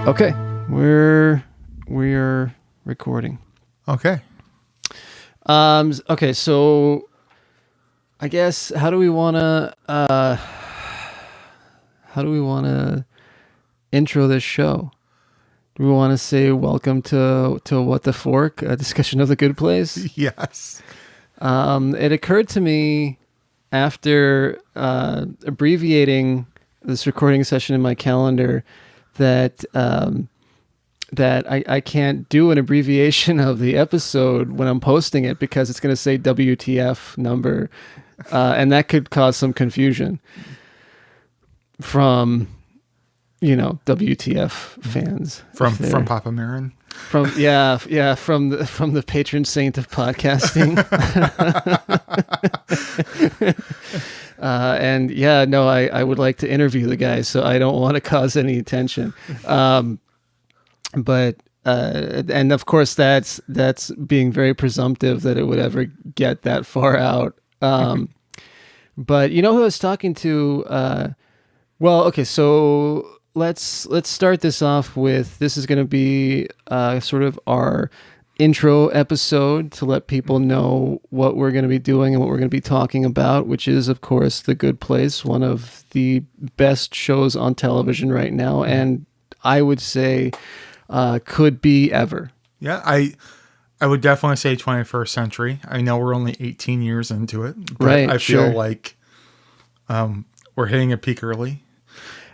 Okay, we're recording. Okay. Okay, so I guess how do we want to intro this show? Do we want to say welcome to What the Fork, a discussion of the good place? Yes. It occurred to me after abbreviating this recording session in my calendar that I can't do an abbreviation of the episode when I'm posting it because it's going to say WTF number, and that could cause some confusion from, WTF fans. From Papa Marin. From the patron saint of podcasting. I would like to interview the guy, so I don't want to cause any tension. But of course that's being very presumptive that it would ever get that far out. But you know who I was talking to? So let's start this off with, this is going to be sort of our intro episode to let people know what we're going to be doing and what we're going to be talking about, which is, of course, The Good Place, one of the best shows on television right now, and I would say could be ever. Yeah, I would definitely say 21st century. I know we're only 18 years into it, but right, I feel like we're hitting a peak early.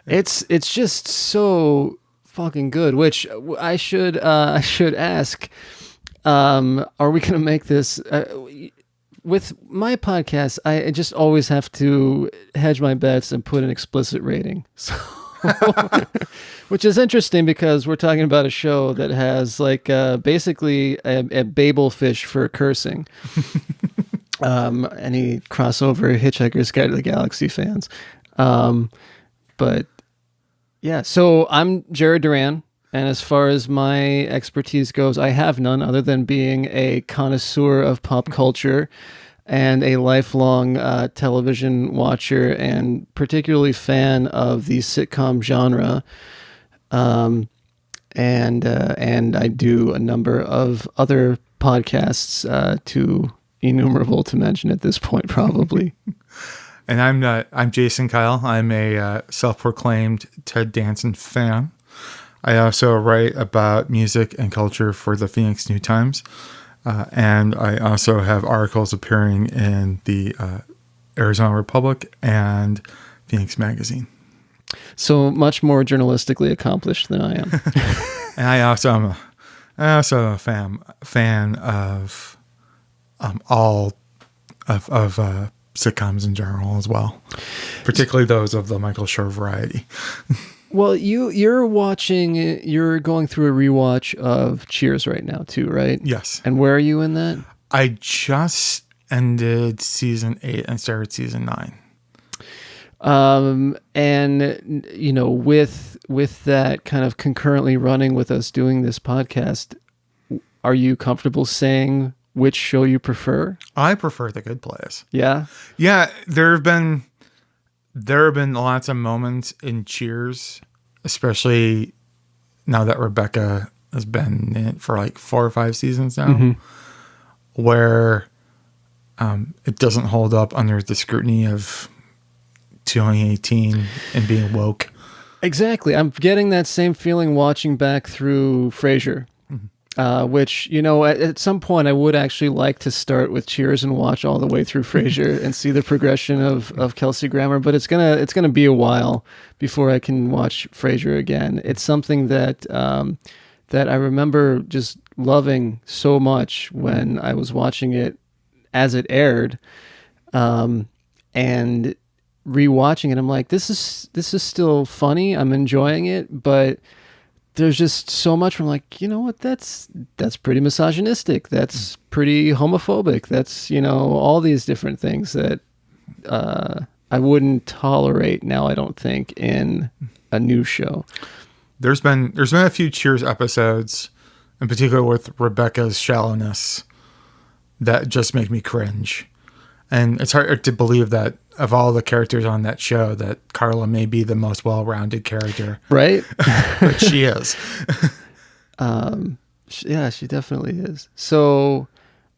It's just so fucking good, which I should ask, are we going to make this with my podcast? I just always have to hedge my bets and put an explicit rating. So which is interesting because we're talking about a show that has basically a Babel fish for cursing. Any crossover Hitchhiker's Guide to the Galaxy fans. But yeah, so I'm Jared Duran, and as far as my expertise goes, I have none other than being a connoisseur of pop culture and a lifelong television watcher, and particularly fan of the sitcom genre. And I do a number of other podcasts, too innumerable to mention at this point, probably. And I'm Jason Keil. I'm a self-proclaimed Ted Danson fan. I also write about music and culture for the Phoenix New Times. And I also have articles appearing in the Arizona Republic and Phoenix Magazine. So much more journalistically accomplished than I am. And I also am a fan of all of sitcoms in general as well, particularly those of the Michael Schur variety. Well, you're going through a rewatch of Cheers right now too, right? Yes. And where are you in that? I just ended season 8 and started season 9. And with that kind of concurrently running with us doing this podcast, are you comfortable saying which show you prefer? I prefer The Good Place. Yeah. Yeah. There have been lots of moments in Cheers, especially now that Rebecca has been in it for like 4 or 5 seasons now, where it doesn't hold up under the scrutiny of 2018 and being woke. Exactly. I'm getting that same feeling watching back through Frasier. Which, at some point I would actually like to start with Cheers and watch all the way through Frasier and see the progression of Kelsey Grammer, but it's gonna be a while before I can watch Frasier again. It's something that I remember just loving so much when I was watching it as it aired, and rewatching it, I'm like, this is still funny. I'm enjoying it, but there's just so much from like, you know what, that's pretty misogynistic. That's pretty homophobic. That's, all these different things that I wouldn't tolerate now, I don't think, in a new show. There's been a few Cheers episodes, in particular with Rebecca's shallowness, that just make me cringe. And it's hard to believe that of all the characters on that show, that Carla may be the most well-rounded character. Right? But she is. Yeah, she definitely is. So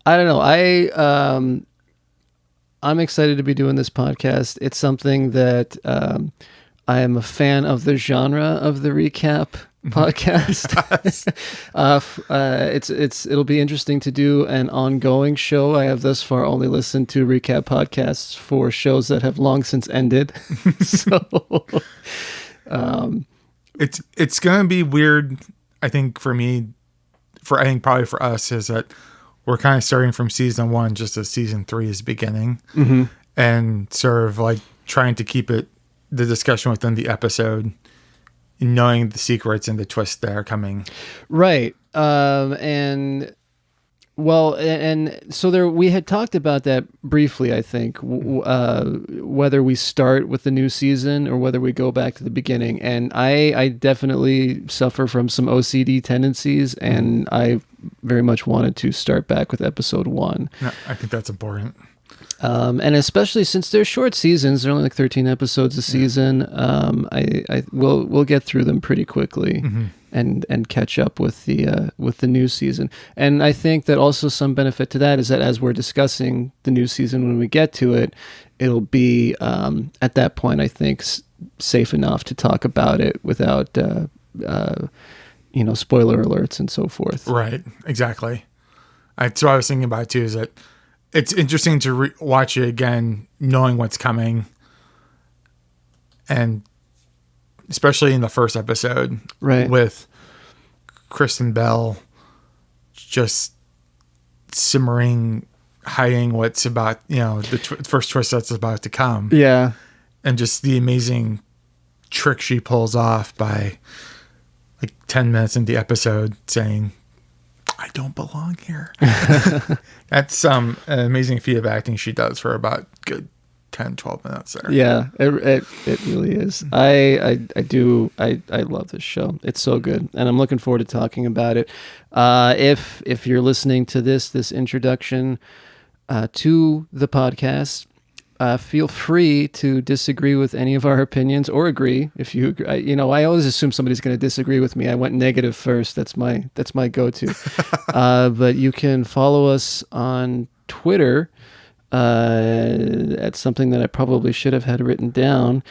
I don't know. I'm excited to be doing this podcast. It's something that I am a fan of the genre of the recap podcast. It'll be interesting to do an ongoing show. I have thus far only listened to recap podcasts for shows that have long since ended. So it's gonna be weird, I think, for me, I think probably for us, is that we're kind of starting from season 1 just as season 3 is beginning, and sort of like trying to keep the discussion within the episode, knowing the secrets and the twists that are coming. Right. And so we had talked about that briefly, I think, whether we start with the new season or whether we go back to the beginning. And I definitely suffer from some OCD tendencies, and I very much wanted to start back with episode 1. No, I think that's important. And especially since they're short seasons, they're only like 13 episodes a season. We'll get through them pretty quickly and catch up with the new season. And I think that also some benefit to that is that as we're discussing the new season, when we get to it, it'll be at that point, I think, safe enough to talk about it without spoiler alerts and so forth. Right. Exactly. That's what I was thinking about too. Is that it's interesting to watch it again, knowing what's coming, and especially in the first episode, right, with Kristen Bell just simmering, hiding what's about, the first twist that's about to come. Yeah, and just the amazing trick she pulls off by like 10 minutes into the episode, saying, "I don't belong here." That's an amazing feat of acting she does for about good 10, 12 minutes there. Yeah, it really is. I love this show. It's so good, and I'm looking forward to talking about it. If you're listening to this introduction to the podcast, feel free to disagree with any of our opinions or agree. If you agree, I always assume somebody's going to disagree with me. I went negative first. That's my go-to. But you can follow us on Twitter at something that I probably should have had written down,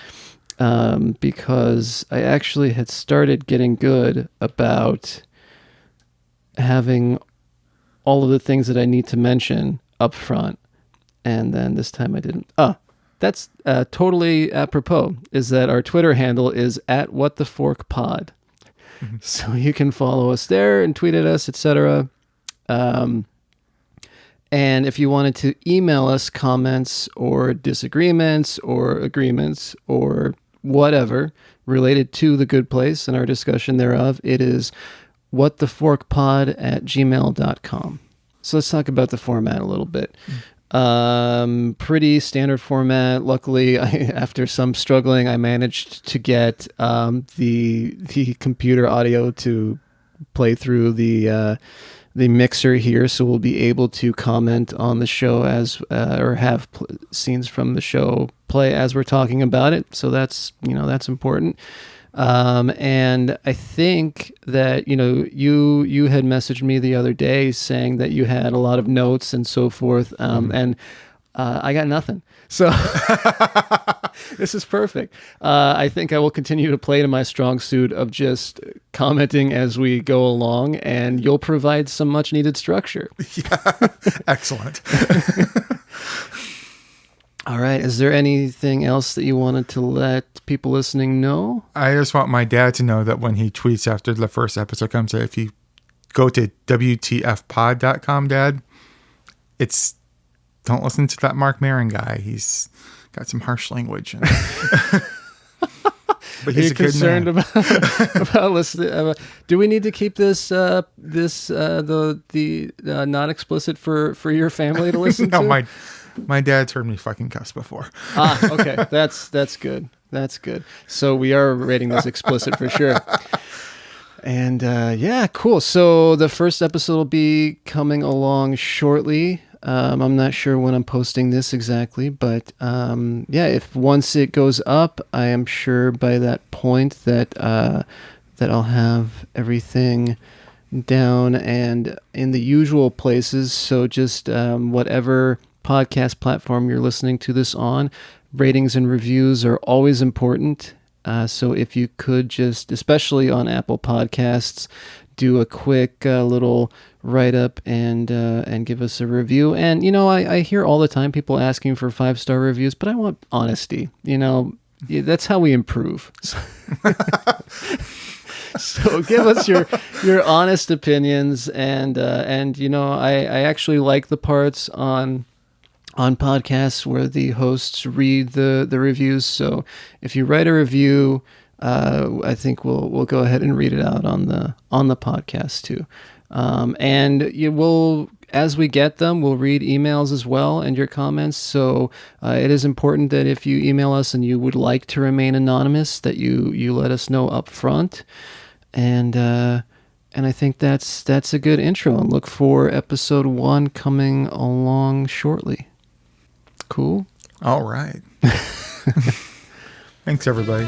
because I actually had started getting good about having all of the things that I need to mention up front. And then this time I didn't. That's totally apropos, is that our Twitter handle is @WhatTheForkPod. So you can follow us there and tweet at us, etc. And if you wanted to email us comments or disagreements or agreements or whatever related to The Good Place and our discussion thereof, it is whattheforkpod@gmail.com. So let's talk about the format a little bit. Pretty standard format. Luckily, after some struggling, I managed to get the computer audio to play through the mixer here, so we'll be able to comment on the show or have scenes from the show play as we're talking about it. So that's important. And I think that, you had messaged me the other day saying that you had a lot of notes and so forth. And I got nothing. So this is perfect. I think I will continue to play to my strong suit of just commenting as we go along, and you'll provide some much needed structure. Yeah. Excellent. All right. Is there anything else that you wanted to let people listening know? I just want my dad to know that when he tweets after the first episode comes, that if you go to WTFpod.com, Dad, don't listen to that Mark Maron guy. He's got some harsh language. But he's a good man. about listening? Do we need to keep this not explicit for your family to listen to? No, my dad's heard me fucking cuss before. Okay. That's good. That's good. So we are rating this explicit for sure. And yeah, cool. So the first episode will be coming along shortly. I'm not sure when I'm posting this exactly, but yeah, if once it goes up, I am sure by that point that I'll have everything down and in the usual places. So just whatever podcast platform you're listening to this on, ratings and reviews are always important. So if you could just, especially on Apple Podcasts, do a quick little write-up and give us a review. And, I hear all the time people asking for 5-star reviews, but I want honesty. That's how we improve. So give us your honest opinions, and I actually like the parts on podcasts where the hosts read the reviews. So if you write a review, I think we'll go ahead and read it out on the podcast too. And you will, as we get them, we'll read emails as well and your comments. So it is important that if you email us and you would like to remain anonymous, that you let us know up front. And I think that's a good intro, and look for episode 1 coming along shortly. Cool. All right. Thanks, everybody.